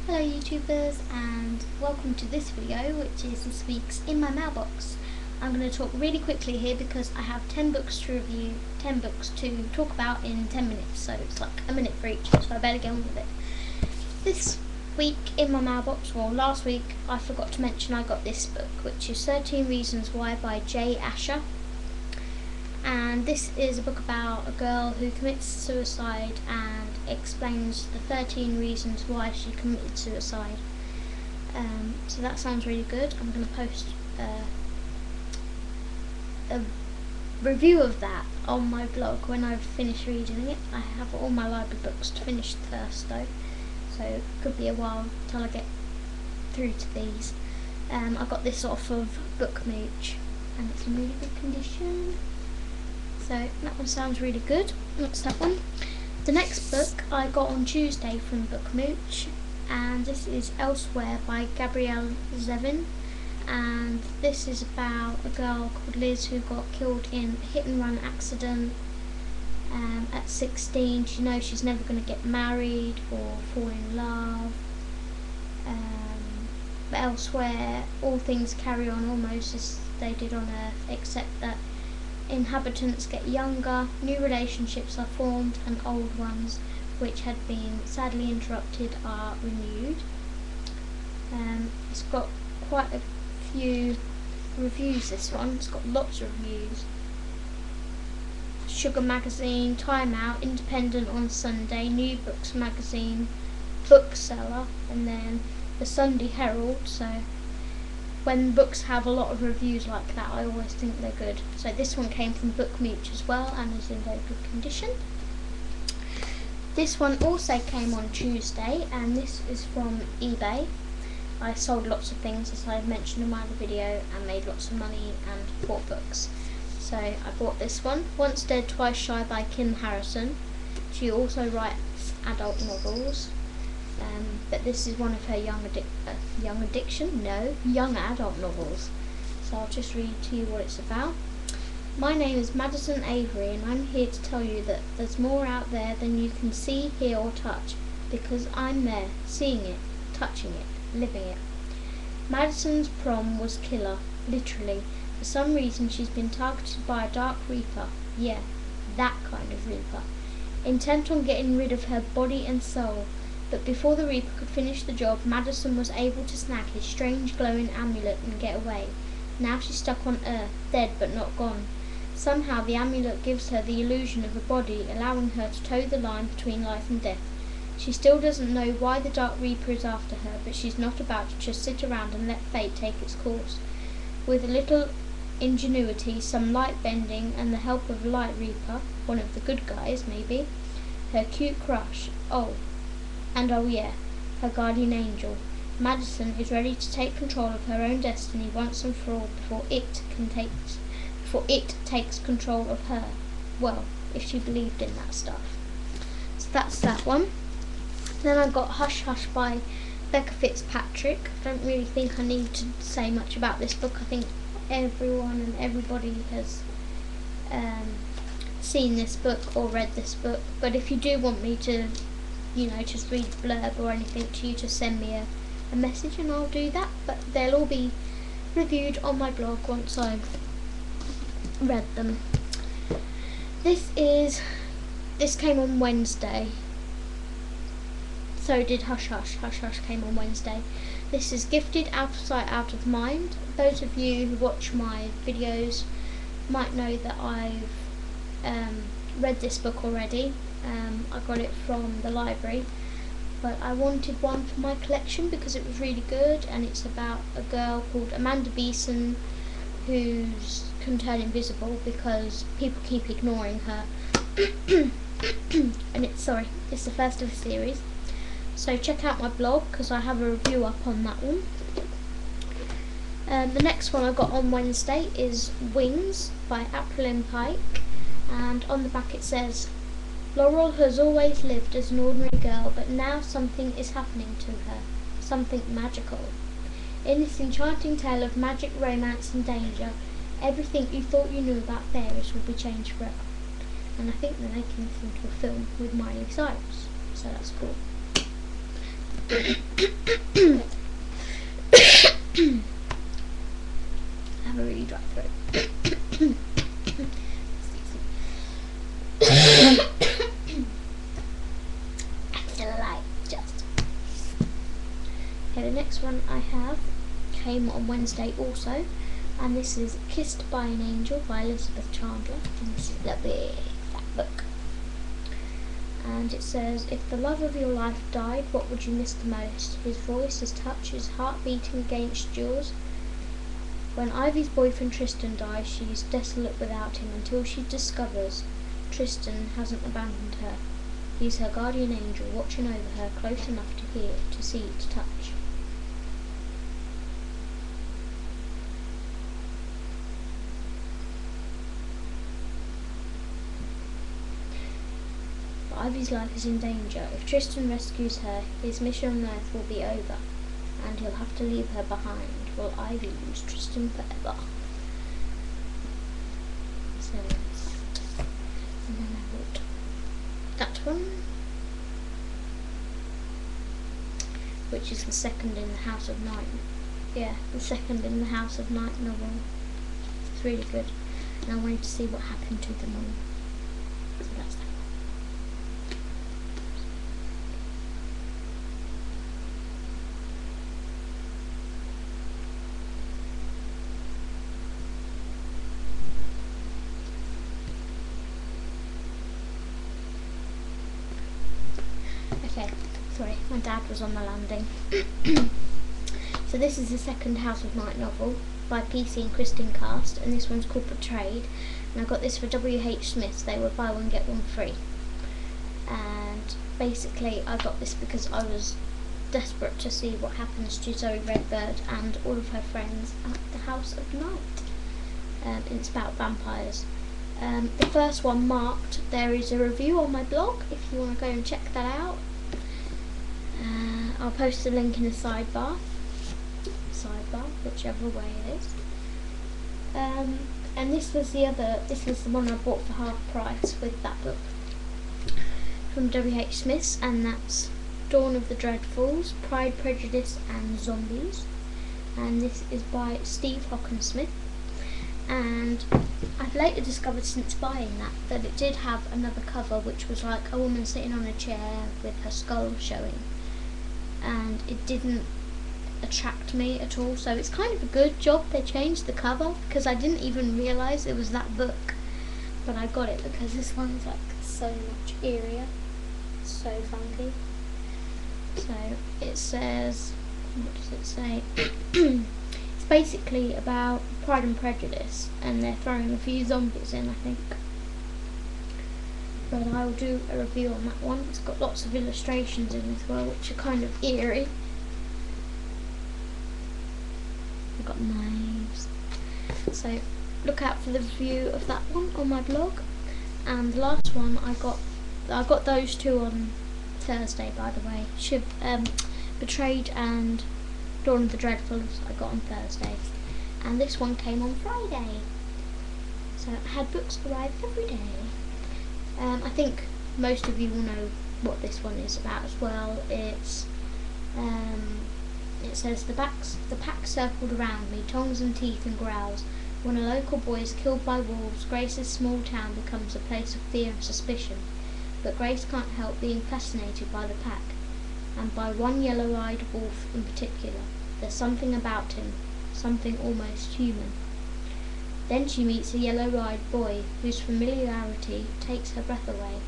Hello YouTubers, and welcome to this video, which is this week's In My Mailbox. I'm going to talk really quickly here because I have 10 books to review, 10 books to talk about in 10 minutes, so it's like a minute for each, so I better get on with it. This week in my mailbox, well last week I forgot to mention I got this book, which is 13 Reasons Why by J. Asher. And this is a book about a girl who commits suicide and explains the 13 reasons why she committed suicide. So that sounds really good. I'm going to post a review of that on my blog when I've finished reading it. I have all my library books to finish first though, so it could be a while till I get through to these. I got this off of Bookmooch and it's in really good condition. So that one sounds really good. That's that one. The next book I got on Tuesday from Bookmooch, and this is Elsewhere by Gabrielle Zevin. And this is about a girl called Liz who got killed in a hit and run accident at 16. She knows she's never going to get married or fall in love. But elsewhere, all things carry on almost as they did on Earth, except that inhabitants get younger, new relationships are formed, and old ones, which had been sadly interrupted, are renewed. It's got quite a few reviews, this one. It's got lots of reviews. Sugar Magazine, Time Out, Independent on Sunday, New Books Magazine, Bookseller, and then the Sunday Herald. So when books have a lot of reviews like that, I always think they're good. So this one came from Bookmooch as well and is in very good condition. This one also came on Tuesday, and this is from eBay. I sold lots of things, as I mentioned in my other video, and made lots of money and bought books. So I bought this one, Once Dead Twice Shy by Kim Harrison. She also writes adult novels. But this is one of her young adult novels. So I'll just read to you what it's about. My name is Madison Avery, and I'm here to tell you that there's more out there than you can see, hear or touch, because I'm there, seeing it, touching it, living it. Madison's prom was killer, literally. For some reason she's been targeted by a dark reaper. Yeah, that kind of reaper. Intent on getting rid of her body and soul. But before the Reaper could finish the job, Madison was able to snag his strange glowing amulet and get away. Now she's stuck on Earth, dead but not gone. Somehow the amulet gives her the illusion of a body, allowing her to toe the line between life and death. She still doesn't know why the Dark Reaper is after her, but she's not about to just sit around and let fate take its course. With a little ingenuity, some light bending, and the help of Light Reaper, one of the good guys maybe, her cute crush, and oh yeah, her guardian angel, Madison is ready to take control of her own destiny once and for all before it takes control of her. Well, if she believed in that stuff. So that's that one. Then I got Hush Hush by Becca Fitzpatrick. I don't really think I need to say much about this book. I think everyone and everybody has seen this book or read this book. But if you do want me to just read the blurb or anything to you, just send me a message and I'll do that. But they'll all be reviewed on my blog once I've read them. This came on Wednesday. So did Hush Hush. Hush Hush came on Wednesday. This is Gifted Out of Sight, Out of Mind. Those of you who watch my videos might know that I've read this book already. I got it from the library, but I wanted one for my collection because it was really good, and it's about a girl called Amanda Beeson who can turn invisible because people keep ignoring her. And it's the first of a series. So check out my blog because I have a review up on that one. The next one I got on Wednesday is Wings by April Pike, and on the back it says, Laurel has always lived as an ordinary girl, but now something is happening to her, something magical. In this enchanting tale of magic, romance and danger, everything you thought you knew about fairies will be changed forever. And I think they're making this into a film with Miley Cyrus, so that's cool. I have a really dry throat. Okay, the next one I have came on Wednesday also, and this is Kissed by an Angel by Elizabeth Chandler, and this is the big fat book. And it says, if the love of your life died, what would you miss the most? His voice, his touch, his heart beating against yours. When Ivy's boyfriend Tristan dies, she is desolate without him until she discovers Tristan hasn't abandoned her. He's her guardian angel, watching over her, close enough to hear, to see, to touch. But Ivy's life is in danger. If Tristan rescues her, his mission on Earth will be over, and he'll have to leave her behind. Will Ivy lose Tristan forever? So, and then I wrote that one, which is the second in the House of Night. Yeah, the second in the House of Night novel. It's really good, and I wanted to see what happened to them all. So that's that. Okay, sorry, my dad was on the landing. So this is the second House of Night novel by PC and Kristen Cast, and this one's called Betrayed, and I got this for W.H. Smith's. They were buy one get one free, and basically I got this because I was desperate to see what happens to Zoe Redbird and all of her friends at the House of Night. It's about vampires. The first one marked. There is a review on my blog if you want to go and check that out. I'll post a link in the sidebar, whichever way it is. And this was the one I bought for half price with that book from W.H. Smith's, and that's Dawn of the Dreadfuls, Pride, Prejudice and Zombies, and this is by Steve Hockensmith. And I've later discovered since buying that it did have another cover which was like a woman sitting on a chair with her skull showing, and it didn't attract me at all, so it's kind of a good job they changed the cover, because I didn't even realise it was that book, but I got it because this one's like so much eerier, so funky. So it says, what does it say? It's basically about Pride and Prejudice, and they're throwing a few zombies in, I think. But I'll do a review on that one. It's got lots of illustrations in as well, which are kind of eerie. I've got knives. So look out for the review of that one on my blog. And the last one I got those two on Thursday, by the way. Betrayed and Dawn of the Dreadfuls I got on Thursday, and this one came on Friday. So I had books arrive every day. I think most of you will know what this one is about as well. It's it says the pack circled around me, tongues and teeth and growls. When a local boy is killed by wolves, Grace's small town becomes a place of fear and suspicion. But Grace can't help being fascinated by the pack, and by one yellow-eyed wolf in particular. There's something about him, something almost human. Then she meets a yellow-eyed boy whose familiarity takes her breath away.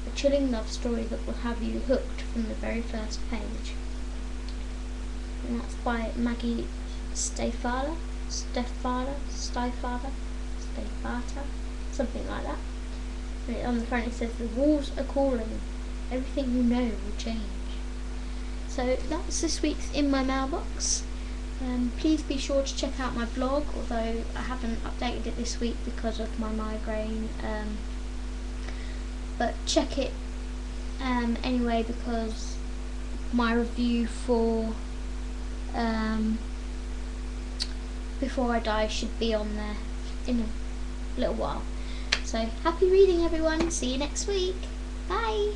A chilling love story that will have you hooked from the very first page. And that's by Maggie Stafata, something like that. And on the front it says, the wolves are calling, everything you know will change. So that's this week's In My Mailbox. Please be sure to check out my blog, although I haven't updated it this week because of my migraine. But check it anyway, because my review for Before I Die should be on there in a little while. So happy reading, everyone. See you next week. Bye.